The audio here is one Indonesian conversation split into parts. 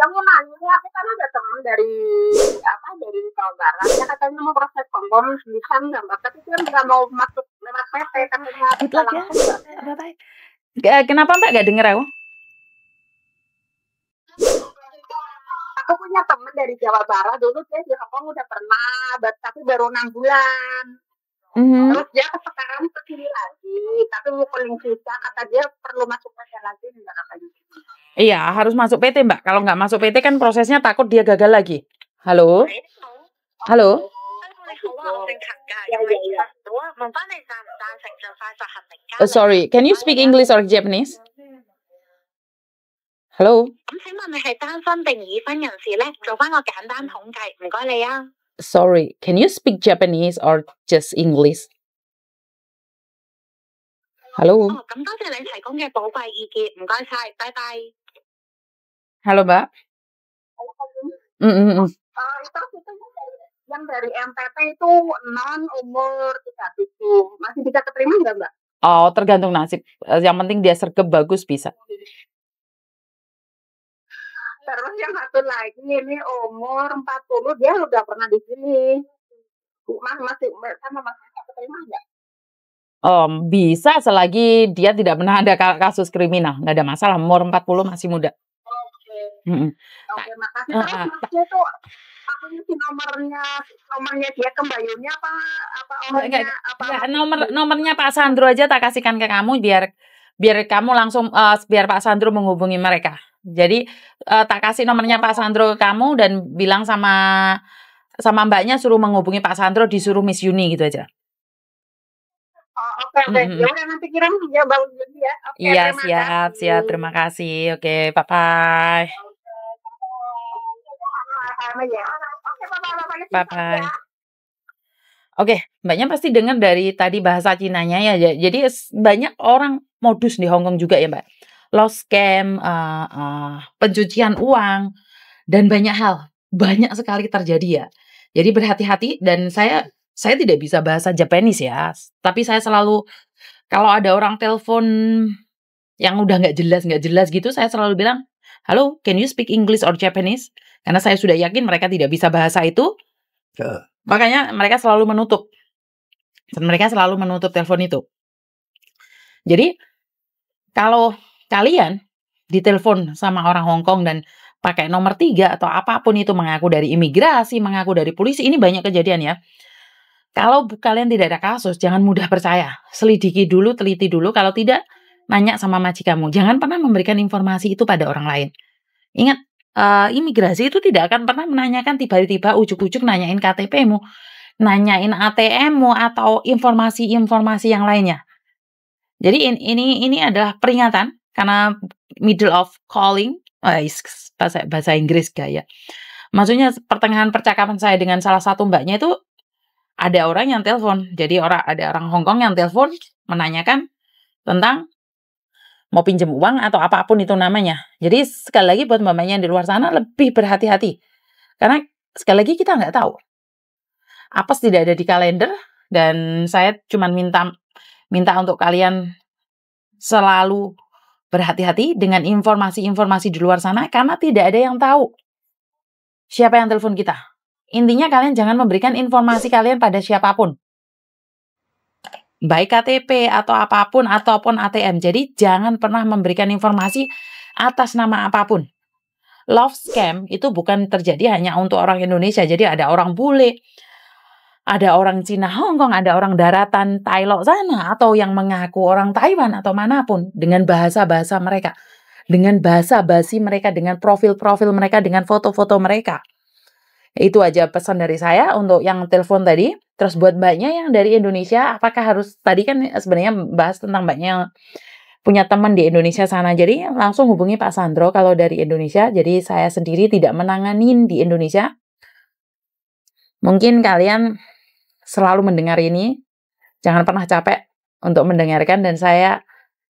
kamu nanya nih, aku kan ada temen dari apa dari Jawa Barat, ya katanya mau proses kompor bisa nggak mbak? Tapi dia nggak mau masuk lewat PT, katanya Good bisa luck ya. langsung nggak? Bye-bye. Kenapa Mbak nggak denger aku? Aku punya temen dari Jawa Barat, dulu dia di Hongkong udah pernah, tapi baru 6 bulan. Terus dia sekarang kesini lagi, tapi mau calling visa, kata dia perlu masuk PT lagi, enggak katanya. Iya, harus masuk PT Mbak. Kalau nggak masuk PT kan prosesnya takut dia gagal lagi. Halo? Halo? Sorry, can you speak English or Japanese? Halo? Sorry, can you speak Japanese or just English? Halo? Halo Mbak? Itu yang dari MTT itu non umur 37, masih bisa keterima nggak Mbak? Oh, tergantung nasib. Yang penting dia sergap bagus bisa. Terus yang satu lagi ini umur 40, dia udah pernah di sini. Masih sama masih bisa keterima nggak? Bisa selagi dia tidak pernah ada kasus kriminal, nggak ada masalah. Umur 40 masih muda. Oke, makasih. Terus maksudnya tuh aku ngisi nomornya dia ke Mbak Yuni apa orangnya apa? Nomornya Pak Sandro aja tak kasihkan ke kamu biar kamu langsung biar Pak Sandro menghubungi mereka. Jadi tak kasih nomornya Pak Sandro ke kamu dan bilang sama mbaknya suruh menghubungi Pak Sandro, disuruh Miss Yuni gitu aja. Oke. Ya udah nanti kirim ya Bang Yuni ya. Iya, siap. Terima kasih. Oke, bye-bye. Bye-bye. Oke, mbaknya pasti dengar dari tadi bahasa Cinanya ya. Jadi banyak orang modus di Hongkong juga ya Mbak. Lost scam, pencucian uang, dan banyak hal. Banyak sekali terjadi ya. Jadi berhati-hati dan saya tidak bisa bahasa Japanese ya. Tapi saya selalu, kalau ada orang telepon yang udah nggak jelas gitu, saya selalu bilang, halo, can you speak English or Japanese? Karena saya sudah yakin mereka tidak bisa bahasa itu. Makanya mereka selalu menutup. Dan mereka selalu menutup telepon itu. Jadi, kalau kalian ditelepon sama orang Hongkong dan pakai nomor 3 atau apapun itu, mengaku dari imigrasi, mengaku dari polisi, ini banyak kejadian ya. Kalau kalian tidak ada kasus, jangan mudah percaya. Selidiki dulu, teliti dulu. Kalau tidak, nanya sama majikanmu. Jangan pernah memberikan informasi itu pada orang lain. Ingat, imigrasi itu tidak akan pernah menanyakan tiba-tiba ujuk-ujuk nanyain KTP-mu, nanyain ATM-mu atau informasi-informasi yang lainnya. Jadi ini adalah peringatan karena middle of calling, bahasa Inggris gaya. Maksudnya pertengahan percakapan saya dengan salah satu mbaknya itu ada orang yang telepon. Jadi ada orang Hongkong yang telepon menanyakan tentang mau pinjam uang atau apapun itu namanya. Jadi sekali lagi buat mbak-mbaknya yang di luar sana lebih berhati-hati. Karena sekali lagi kita nggak tahu. Apes tidak ada di kalender dan saya cuma minta untuk kalian selalu berhati-hati dengan informasi-informasi di luar sana karena tidak ada yang tahu siapa yang telepon kita. Intinya kalian jangan memberikan informasi kalian pada siapapun. Baik KTP atau apapun ataupun ATM. Jadi jangan pernah memberikan informasi atas nama apapun. Love scam itu bukan terjadi hanya untuk orang Indonesia. Jadi ada orang bule, ada orang Cina Hongkong, ada orang daratan Thailand sana, atau yang mengaku orang Taiwan atau manapun dengan bahasa-bahasa mereka, dengan basa-basi mereka, dengan profil-profil mereka, dengan foto-foto mereka. Itu aja pesan dari saya untuk yang telepon tadi. Terus buat mbaknya yang dari Indonesia, apakah harus, tadi kan sebenarnya bahas tentang mbaknya yang punya teman di Indonesia sana. Jadi langsung hubungi Pak Sandro kalau dari Indonesia. Jadi saya sendiri tidak menanganin di Indonesia. Mungkin kalian selalu mendengar ini. Jangan pernah capek untuk mendengarkan dan saya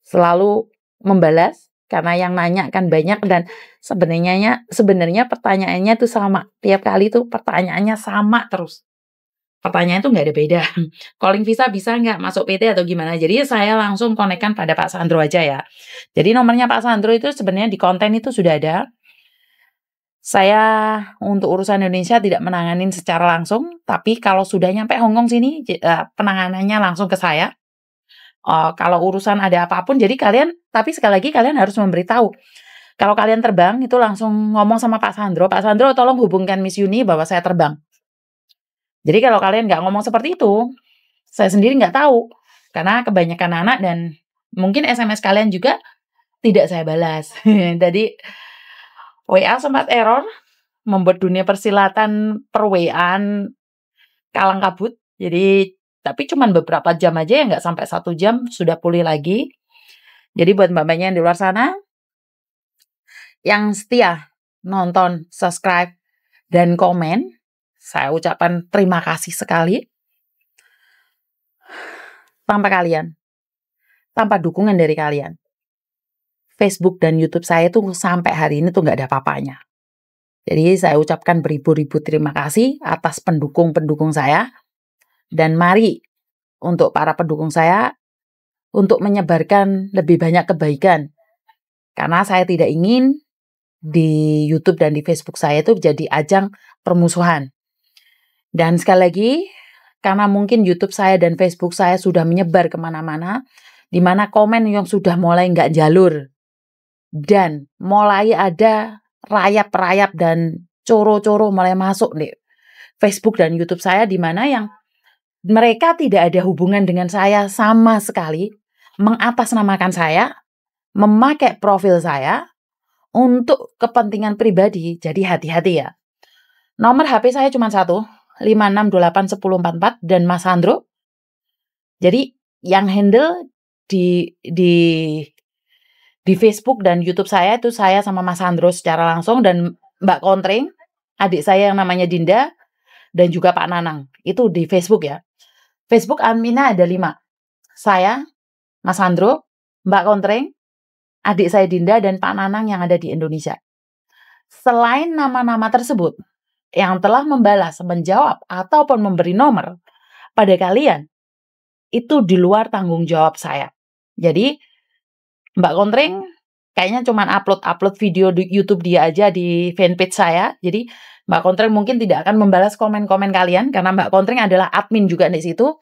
selalu membalas. Karena yang nanya kan banyak dan sebenarnya pertanyaannya tuh sama. Tiap kali tuh pertanyaannya sama terus. Pertanyaan itu nggak ada beda. Calling visa bisa nggak masuk PT atau gimana? Jadi saya langsung konekkan pada Pak Sandro aja ya. Jadi nomornya Pak Sandro itu sebenarnya di konten itu sudah ada. Saya untuk urusan Indonesia tidak menanganin secara langsung, tapi kalau sudah nyampe Hong Kong sini, penanganannya langsung ke saya. Kalau urusan ada apapun, jadi tapi sekali lagi kalian harus memberitahu. Kalau kalian terbang, itu langsung ngomong sama Pak Sandro, "Pak Sandro tolong hubungkan Miss Yuni bahwa saya terbang." Jadi kalau kalian nggak ngomong seperti itu, saya sendiri nggak tahu. Karena kebanyakan anak dan mungkin SMS kalian juga tidak saya balas. Jadi WA sempat error, membuat dunia persilatan per WA-an kalang kabut. Jadi tapi cuman beberapa jam aja ya, nggak sampai 1 jam sudah pulih lagi. Jadi buat mbak-mbaknya yang di luar sana, yang setia nonton, subscribe, dan komen, saya ucapkan terima kasih sekali. Tanpa dukungan dari kalian, Facebook dan YouTube saya tuh sampai hari ini tuh nggak ada apa-apanya. Jadi saya ucapkan beribu-ribu terima kasih atas pendukung-pendukung saya. Dan mari untuk para pendukung saya untuk menyebarkan lebih banyak kebaikan. Karena saya tidak ingin di YouTube dan di Facebook saya itu jadi ajang permusuhan. Dan sekali lagi, karena mungkin YouTube saya dan Facebook saya sudah menyebar kemana-mana, di mana komen yang sudah mulai nggak jalur. Dan mulai ada rayap-rayap dan coro-coro mulai masuk nih Facebook dan YouTube saya, di mana yang mereka tidak ada hubungan dengan saya sama sekali, mengatasnamakan saya, memakai profil saya untuk kepentingan pribadi. Jadi hati-hati ya. Nomor HP saya cuma 1, 56281044 dan Mas Sandro. Jadi yang handle di Facebook dan YouTube saya itu saya sama Mas Sandro secara langsung, dan Mbak Kontreng, adik saya yang namanya Dinda, dan juga Pak Nanang. Itu di Facebook ya. Facebook adminnya ada 5. Saya, Mas Sandro, Mbak Kontreng, adik saya Dinda, dan Pak Nanang yang ada di Indonesia. Selain nama-nama tersebut yang telah membalas, menjawab, ataupun memberi nomor pada kalian, itu di luar tanggung jawab saya. Jadi Mbak Kontreng kayaknya cuma upload video di YouTube dia aja di fanpage saya. Jadi Mbak Kontreng mungkin tidak akan membalas komen-komen kalian karena Mbak Kontreng adalah admin juga di situ.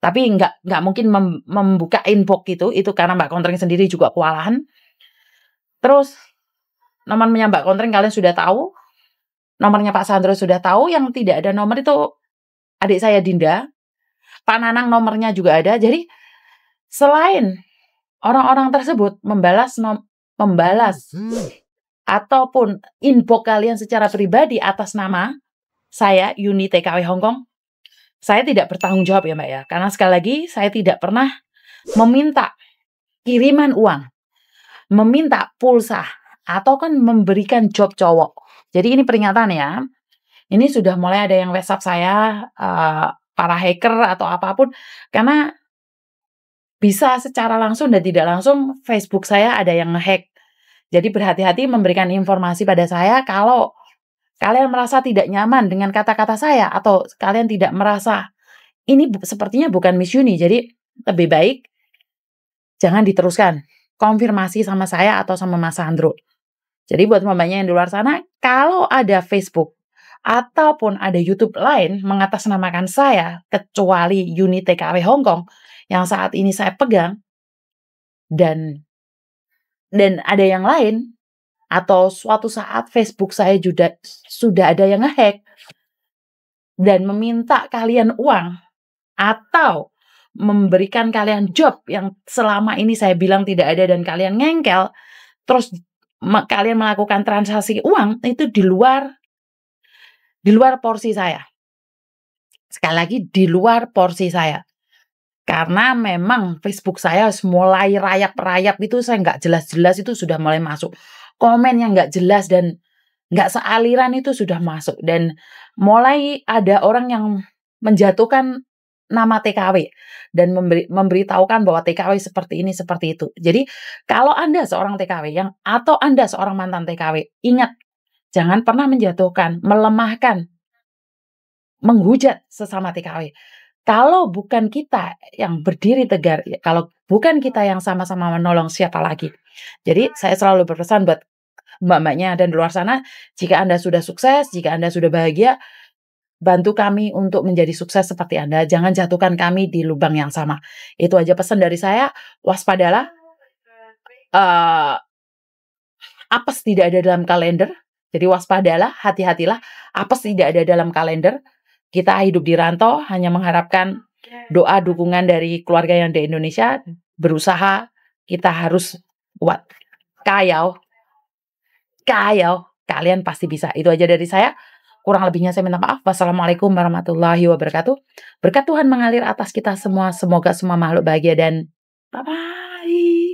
Tapi nggak mungkin membuka inbox itu karena Mbak Kontreng sendiri juga kewalahan. Terus nomornya Mbak Kontreng kalian sudah tahu, nomornya Pak Sandro sudah tahu, yang tidak ada nomor itu adik saya Dinda, Pak Nanang nomornya juga ada. Jadi selain orang-orang tersebut membalas ataupun inbox kalian secara pribadi atas nama saya, Yuni TKW Hongkong, saya tidak bertanggung jawab ya Mbak ya. Karena sekali lagi saya tidak pernah meminta kiriman uang, meminta pulsa, atau kan memberikan job cowok. Jadi ini peringatan ya. Ini sudah mulai ada yang WhatsApp saya, para hacker atau apapun, karena bisa secara langsung dan tidak langsung Facebook saya ada yang nge-hack. Jadi berhati-hati memberikan informasi pada saya kalau kalian merasa tidak nyaman dengan kata-kata saya, atau kalian tidak merasa ini sepertinya bukan Miss Yuni, jadi lebih baik jangan diteruskan. Konfirmasi sama saya atau sama Mas Sandro. Jadi buat mamanya yang di luar sana, kalau ada Facebook ataupun ada YouTube lain mengatasnamakan saya, kecuali Yuni TKW Hongkong yang saat ini saya pegang, dan ada yang lain, atau suatu saat Facebook saya juga sudah ada yang nge-hack dan meminta kalian uang atau memberikan kalian job yang selama ini saya bilang tidak ada dan kalian ngengkel, terus kalian melakukan transaksi uang, itu di luar porsi saya. Sekali lagi, di luar porsi saya. Karena memang Facebook saya mulai rayap-rayap itu, saya nggak jelas-jelas itu sudah mulai masuk. Komen yang nggak jelas dan nggak sealiran itu sudah masuk. Dan mulai ada orang yang menjatuhkan nama TKW dan memberitahukan bahwa TKW seperti ini, seperti itu. Jadi kalau Anda seorang TKW atau Anda seorang mantan TKW, ingat, jangan pernah menjatuhkan, melemahkan, menghujat sesama TKW. Kalau bukan kita yang berdiri tegar, kalau bukan kita yang sama-sama menolong, siapa lagi? Jadi saya selalu berpesan buat mbak-mbaknya dan di luar sana, jika Anda sudah sukses, jika Anda sudah bahagia, bantu kami untuk menjadi sukses seperti Anda. Jangan jatuhkan kami di lubang yang sama. Itu aja pesan dari saya, waspadalah. Apes tidak ada dalam kalender. Jadi waspadalah, hati-hatilah. Apes tidak ada dalam kalender. Kita hidup di rantau, hanya mengharapkan doa dukungan dari keluarga yang di Indonesia. Berusaha, kita harus kuat. Kayau, kalian pasti bisa. Itu aja dari saya. Kurang lebihnya saya minta maaf. Wassalamualaikum warahmatullahi wabarakatuh. Berkat Tuhan mengalir atas kita semua. Semoga semua makhluk bahagia dan bye-bye.